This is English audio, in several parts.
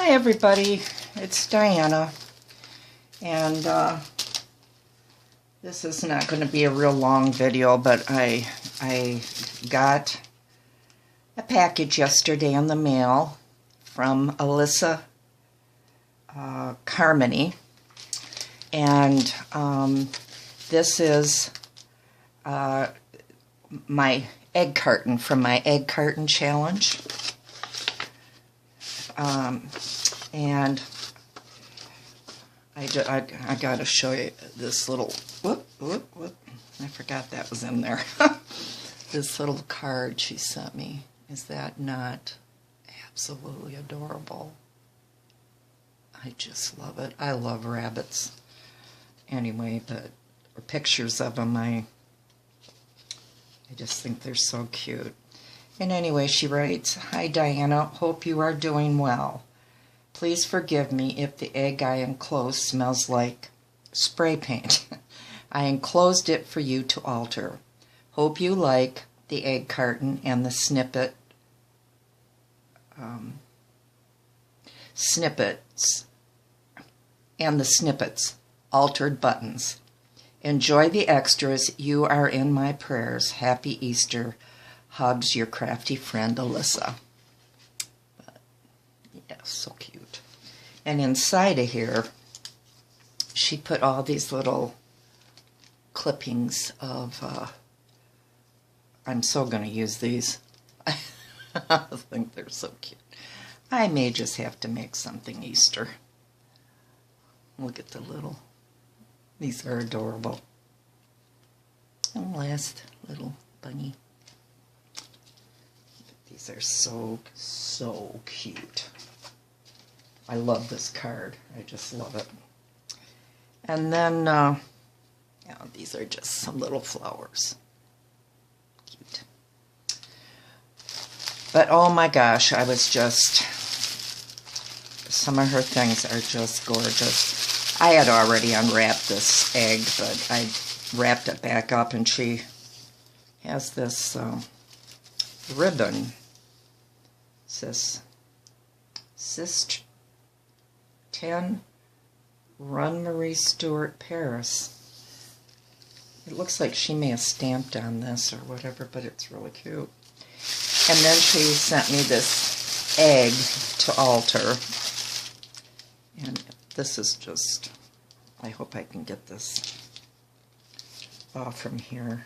Hi everybody, it's Diana, and this is not going to be a real long video, but I got a package yesterday in the mail from Alissa, Carmandy, and this is my egg carton from my egg carton challenge. And I gotta show you this little, whoop, I forgot that was in there. This little card she sent me. Is that not absolutely adorable? I just love it. I love rabbits. Anyway, or pictures of them, I just think they're so cute. And anyway, she writes, "Hi Diana, hope you are doing well. Please forgive me if the egg I enclosed smells like spray paint. I enclosed it for you to alter. Hope you like the egg carton and the snippets, altered buttons. Enjoy the extras. You are in my prayers. Happy Easter. Hugs, your crafty friend, Alissa." But, yeah, so cute. And inside of here, she put all these little clippings of, I'm so going to use these. I think they're so cute. I may just have to make something Easter. Look at the little, these are adorable. And last little bunny. These are so cute. I love this card. I just love it. And then, yeah, these are just some little flowers. Cute. But oh my gosh, I was just, some of her things are just gorgeous. I had already unwrapped this egg, but I wrapped it back up, and she has this ribbon. It says 10 Run Marie Stuart Paris. It looks like she may have stamped on this or whatever, but it's really cute. And then she sent me this egg to alter. And this is just, I hope I can get this off from here.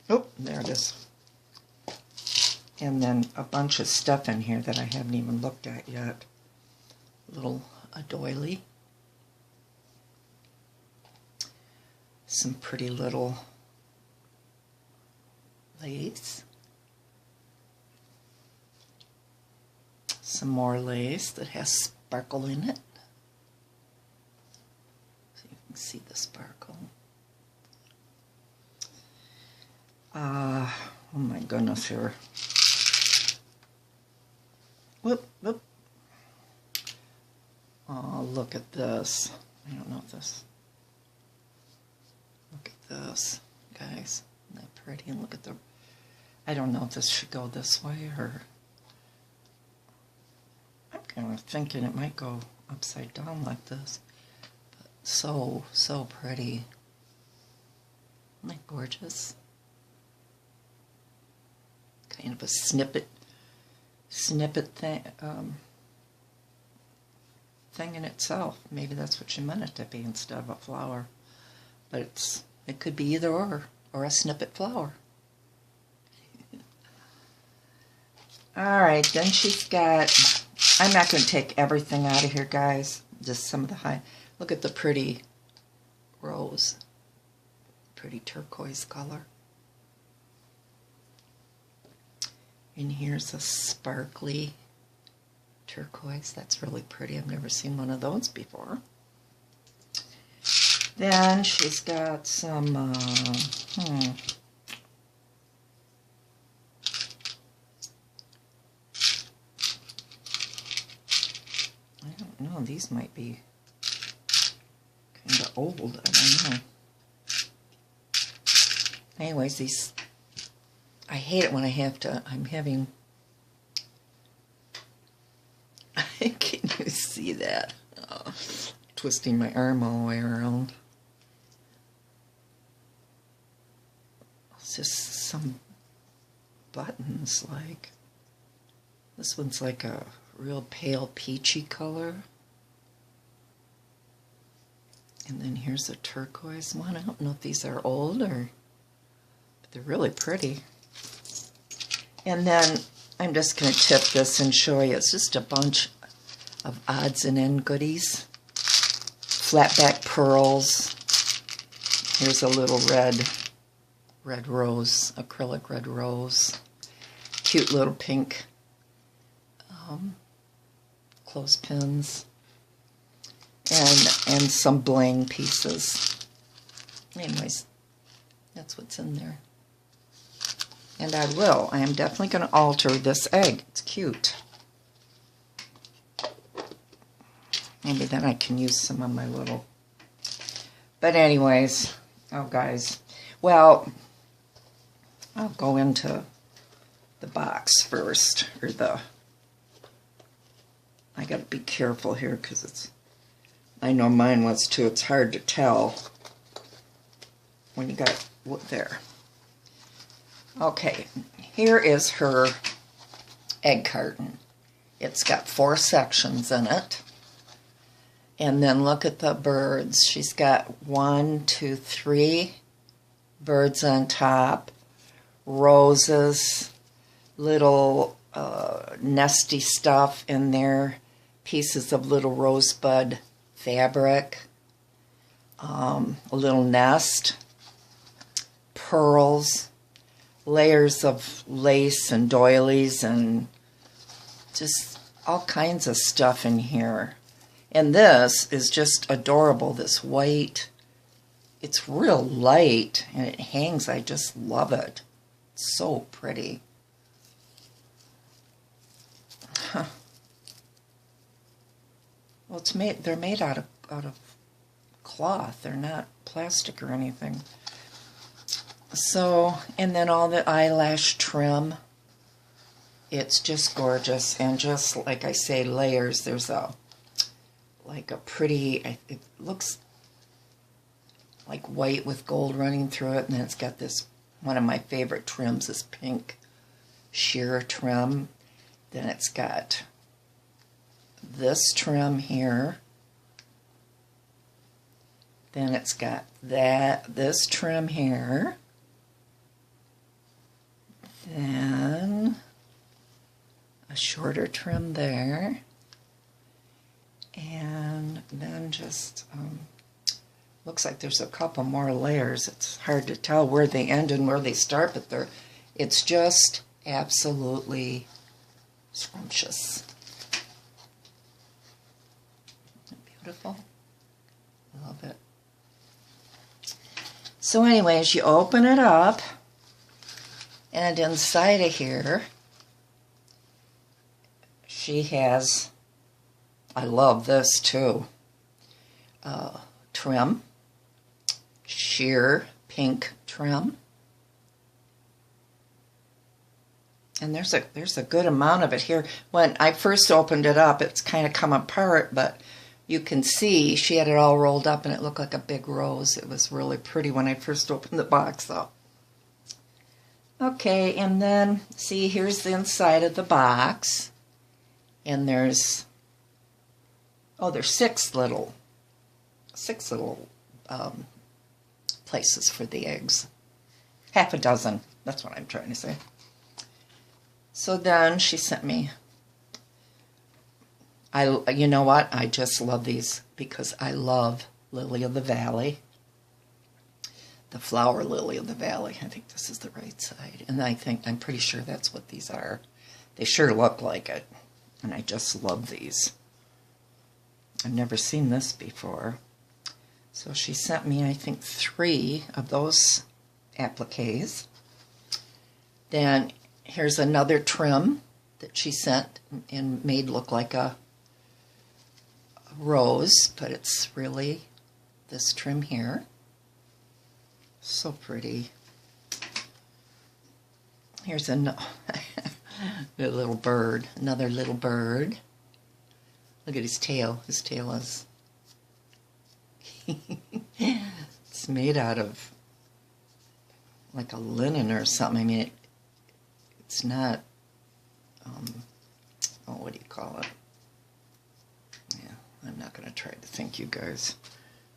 Oh, there it is. And then a bunch of stuff in here that I haven't even looked at yet. Little doily. Some pretty little lace. Some more lace that has sparkle in it. So you can see the sparkle. Oh my goodness, here. Whoop. Oh, look at this. I don't know if this. Look at this, guys. Isn't that pretty? And look at the. I don't know if this should go this way or. I'm kind of thinking it might go upside down like this. But so pretty. Isn't that gorgeous? Kind of a snippet thing in itself. Maybe that's what she meant it to be instead of a flower. But it could be either or a snippet flower. Alright, then she's got, I'm not going to take everything out of here, guys. Just some of the high. Look at the pretty rose. Pretty turquoise color. And here's a sparkly turquoise. That's really pretty. I've never seen one of those before. Then she's got some, I don't know. These might be kind of old. I don't know. Anyways, these, I hate it when I have to, I'm having see that. Twisting my arm all the way around. It's just some buttons, like, this one's like a real pale peachy color. And then here's a turquoise one. I don't know if these are old or, but they're really pretty. And then I'm just going to tip this and show you. It's just a bunch of odds and end goodies. Flat back pearls. Here's a little red rose, acrylic red rose. Cute little pink clothespins. And some bling pieces. Anyways, that's what's in there. And I am definitely going to alter this egg. It's cute. Maybe then I can use some of my little... But anyways, oh guys. Well, I'll go into the box first. Or the... I got to be careful here because it's... I know mine was too. It's hard to tell when you got there. Okay, here is her egg carton. It's got 4 sections in it. And then look at the birds. She's got 1, 2, 3 birds on top, roses, little nesty stuff in there, pieces of little rosebud fabric, a little nest, pearls, layers of lace and doilies, and just all kinds of stuff in here. And this is just adorable, this white. It's real light, and it hangs. I just love it. It's so pretty. Huh. Well, it's made. They're made out of cloth. They're not plastic or anything. So, and then all the eyelash trim. It's just gorgeous, and just like I say, layers. There's like a pretty. It looks like white with gold running through it, and then it's got this. One of my favorite trims, this pink sheer trim. Then it's got this trim here. Then it's got this trim here. Then a shorter trim there. And then just looks like there's a couple more layers. It's hard to tell where they end and where they start, but it's just absolutely scrumptious. Beautiful. I love it. So anyways, you open it up, and inside of here, she has, I love this too, trim, sheer pink trim. And there's a good amount of it here. When I first opened it up, it's kind of come apart, but you can see she had it all rolled up and it looked like a big rose. It was really pretty when I first opened the box up. Okay, and then see, here's the inside of the box. And there's 6 little places for the eggs. Half a dozen, that's what I'm trying to say. So then she sent me, you know what, I just love these because I love Lily of the Valley. The flower lily of the valley. I think this is the right side. And I'm pretty sure that's what these are. They sure look like it. And I just love these. I've never seen this before. So she sent me, I think, 3 of those appliques. Then here's another trim that she sent and made look like a rose, but it's really this trim here. So pretty. Here's a little bird, another little bird. Look at his tail. His tail is... it's made out of like a linen or something. I mean, it's not... oh, what do you call it? Yeah, I'm not going to try to think, you guys.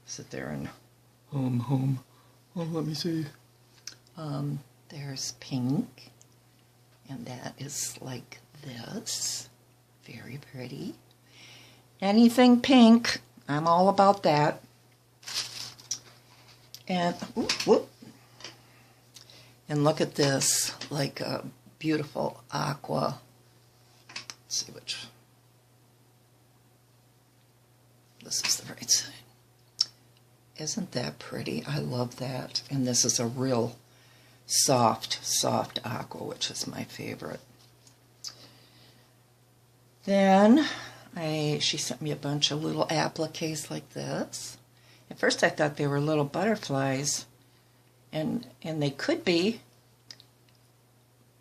Sit there and... Oh, let me see. There's pink. And that is like this. Very pretty. Anything pink, I'm all about that. And, whoop. And look at this, like a beautiful aqua. Let's see which. This is the right side. Isn't that pretty? I love that. And this is a real soft aqua, which is my favorite. Then she sent me a bunch of little appliques like this. At first I thought they were little butterflies, and they could be,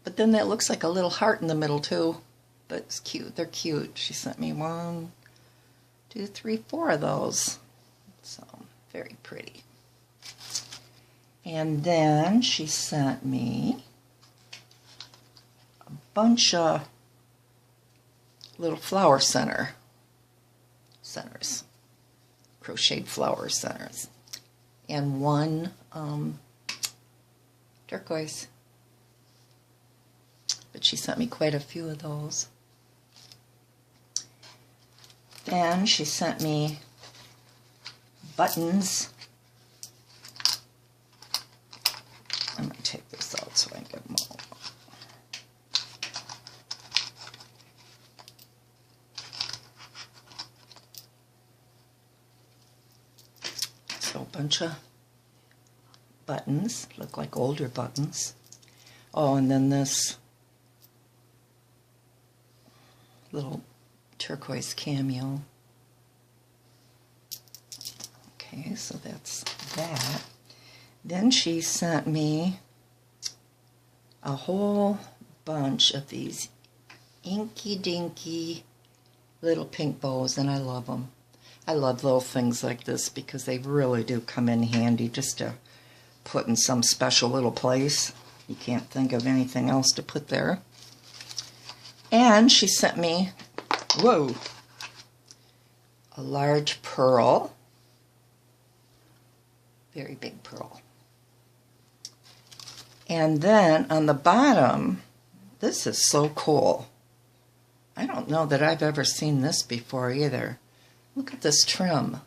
but then that looks like a little heart in the middle too. But it's cute. They're cute. She sent me 1, 2, 3, 4 of those. So very pretty. And then she sent me a bunch of little flower centers, crocheted flower centers, and one turquoise. But she sent me quite a few of those. Then she sent me buttons. I'm going to take this out so I can get them all. So a bunch of buttons, look like older buttons. Oh, and then this little turquoise cameo. Okay, so that's that. Then she sent me a whole bunch of these inky-dinky little pink bows, and I love them. I love little things like this because they really do come in handy just to put in some special little place. You can't think of anything else to put there. And she sent me, whoa, a large pearl. Very big pearl. And then on the bottom, this is so cool. I don't know that I've ever seen this before either. Look at this trim.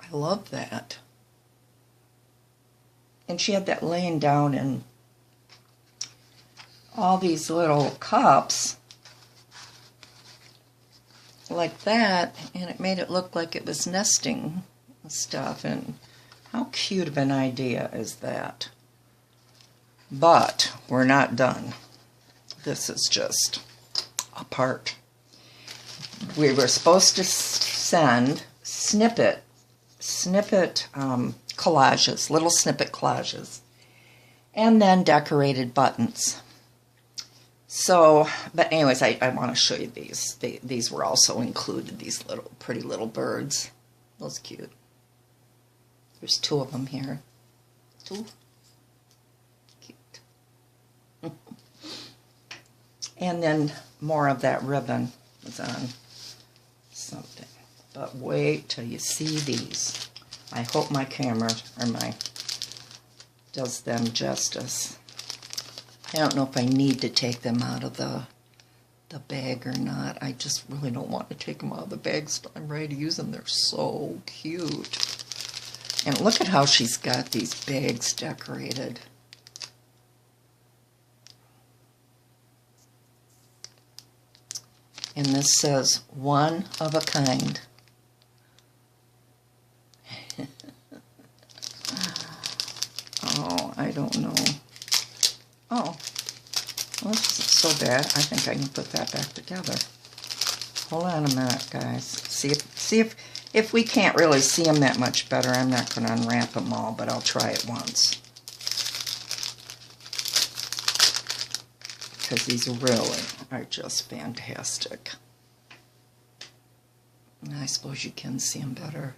I love that. And she had that laying down in all these little cups like that, and it made it look like it was nesting and stuff. And how cute of an idea is that? But we're not done. This is just a part. We were supposed to send snippet collages, little snippet collages, and then decorated buttons. So, but anyways, I want to show you these. These were also included, these little pretty little birds. Those cute. There's 2 of them here. 2. Cute. And then more of that ribbon was on something. But wait till you see these. I hope my camera does them justice. I don't know if I need to take them out of the bag or not. I just really don't want to take them out of the bag, so I'm ready to use them. They're so cute. And look at how she's got these bags decorated. And this says, one of a kind. Oh, I don't know. Oh, well, this isn't so bad. I think I can put that back together. Hold on a minute, guys. See if we can't really see them that much better. I'm not going to unwrap them all, but I'll try it once. because these really are just fantastic. And I suppose you can see them better.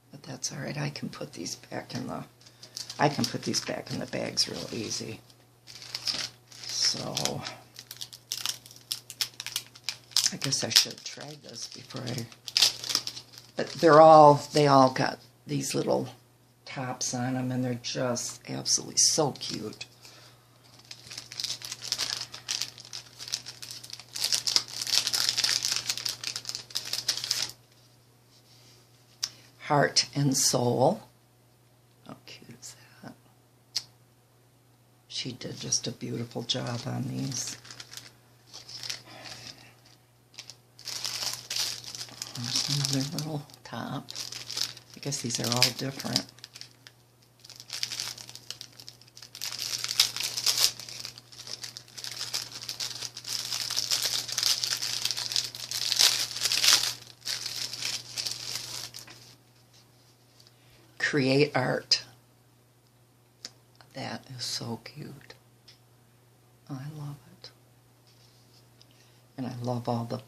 But that's all right. I can put these back in the bags real easy. So I guess I should have tried this before but they all got these little tops on them, and they're just absolutely so cute. Heart and Soul. How cute is that? She did just a beautiful job on these. There's another little top. I guess these are all different. Create Art. That is so cute. I love it. And I love all the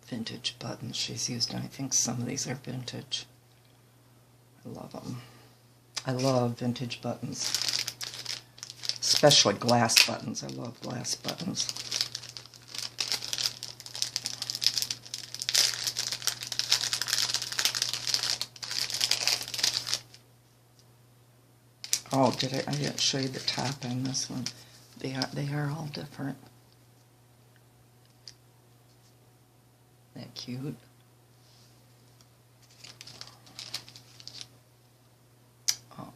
vintage buttons she's used. And I think some of these are vintage. I love them. I love vintage buttons. Especially glass buttons. I love glass buttons. Oh, I didn't show you the top on this one. They are all different. Isn't that cute? Oh,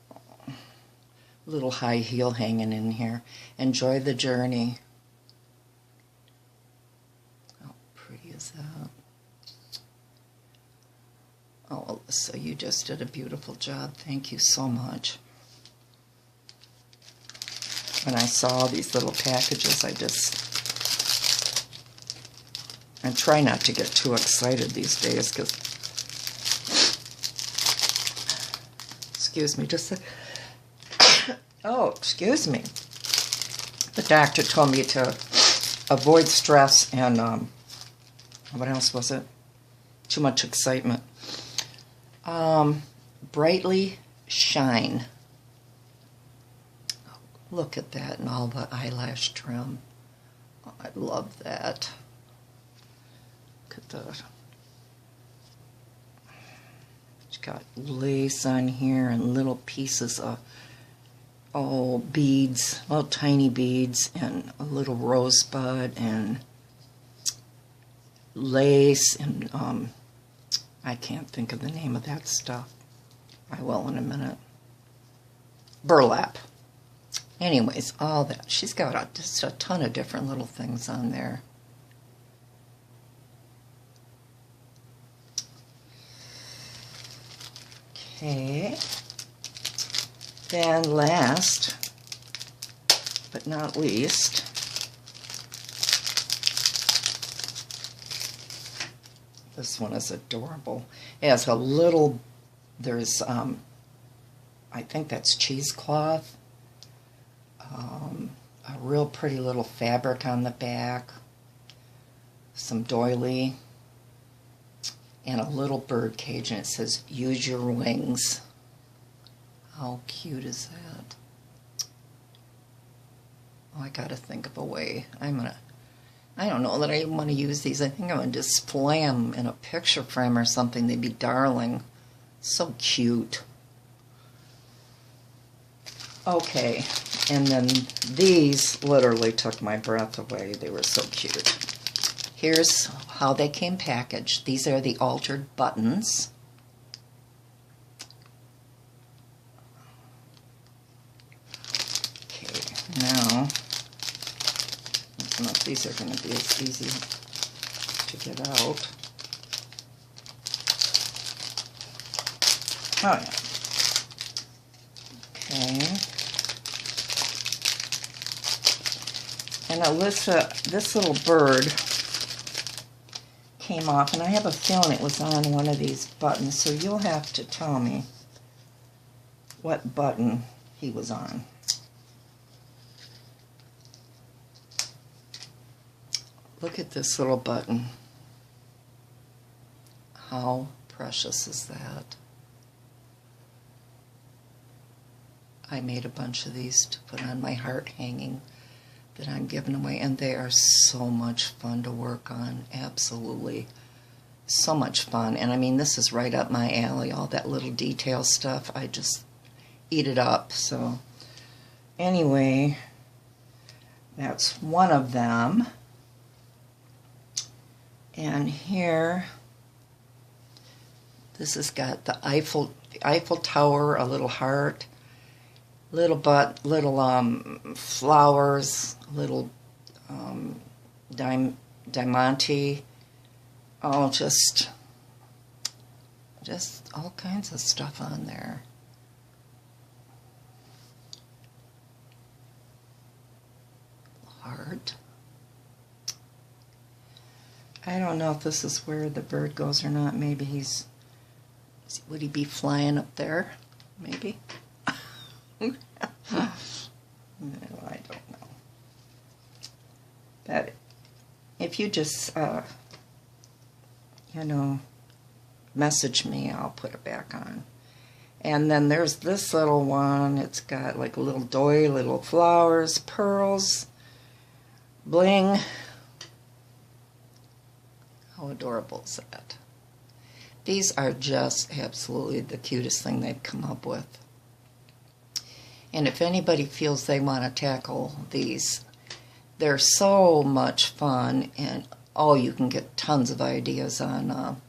little high heel hanging in here. Enjoy the journey. How pretty is that? Oh, Alissa, you just did a beautiful job. Thank you so much. When I saw these little packages, I try not to get too excited these days, because, excuse me, oh, excuse me. The doctor told me to avoid stress and, what else was it? Too much excitement. Brightly Shine. Look at that and all the eyelash trim. Oh, I love that. Look at that. It's got lace on here and little pieces of, oh, beads, little tiny beads, and a little rosebud and lace, and I can't think of the name of that stuff. I will in a minute. Burlap. Anyways, all that. She's got just a ton of different little things on there. Okay. Then last, but not least, this one is adorable. It has a little, there's, I think that's cheesecloth. A real pretty little fabric on the back, some doily, and a little bird cage, and it says, "Use your wings." How cute is that? Oh, I gotta think of a way. I don't know that I even want to use these. I think I'm gonna display them in a picture frame or something. They'd be darling. So cute. Okay, and then these literally took my breath away. They were so cute. Here's how they came packaged. These are the altered buttons. Okay, now, I don't know if these are going to be as easy to get out. Oh, yeah. Okay. And Alissa, this little bird came off, and I have a feeling it was on one of these buttons, so you'll have to tell me what button he was on. Look at this little button. How precious is that? I made a bunch of these to put on my heart hanging that I'm giving away, and they are so much fun to work on. Absolutely. So much fun. And I mean, this is right up my alley, all that little detail stuff. I just eat it up. So anyway, that's one of them. And here, this has got the Eiffel Tower, a little heart, little flowers, little diamante. Oh, just all kinds of stuff on there. Heart. I don't know if this is where the bird goes or not. Maybe would he be flying up there? Maybe. No, I don't know. But if you just, message me, I'll put it back on. And then there's this little one. It's got like a little doily, little flowers, pearls, bling. How adorable is that? These are just absolutely the cutest thing they've come up with. And if anybody feels they want to tackle these, they're so much fun. And you can get tons of ideas on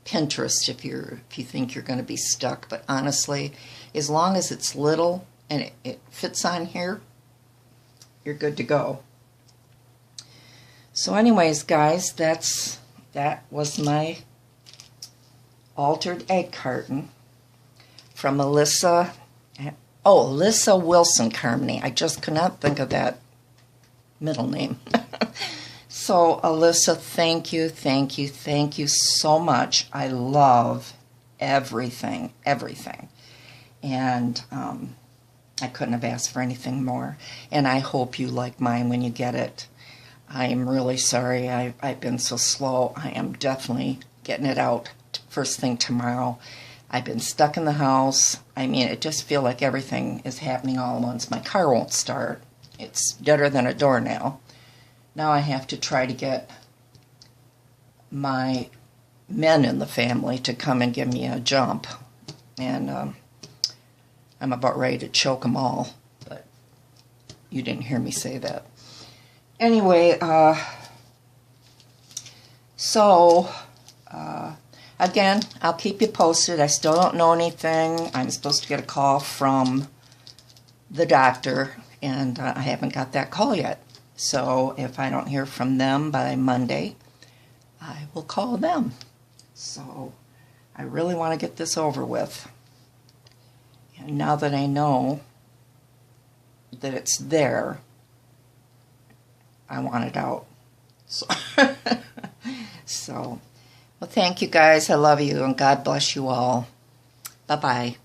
Pinterest if you think you're going to be stuck. But honestly, as long as it's little and it fits on here, you're good to go. So anyways, guys, that was my altered egg carton from Alissa. Oh, Alissa Wilson Carmandy. I just could not think of that middle name. So, Alissa, thank you so much. I love everything. And I couldn't have asked for anything more. And I hope you like mine when you get it. I'm really sorry I've been so slow. I am definitely getting it out first thing tomorrow. I've been stuck in the house. I mean, it just feels like everything is happening all at once. My car won't start. It's deader than a doornail. Now I have to try to get my men in the family to come and give me a jump. And I'm about ready to choke them all. But you didn't hear me say that. Anyway, again, I'll keep you posted. I still don't know anything. I'm supposed to get a call from the doctor, and I haven't got that call yet. So if I don't hear from them by Monday, I will call them. So I really want to get this over with. And now that I know that it's there, I want it out. So, well, thank you guys. I love you, and God bless you all. Bye-bye.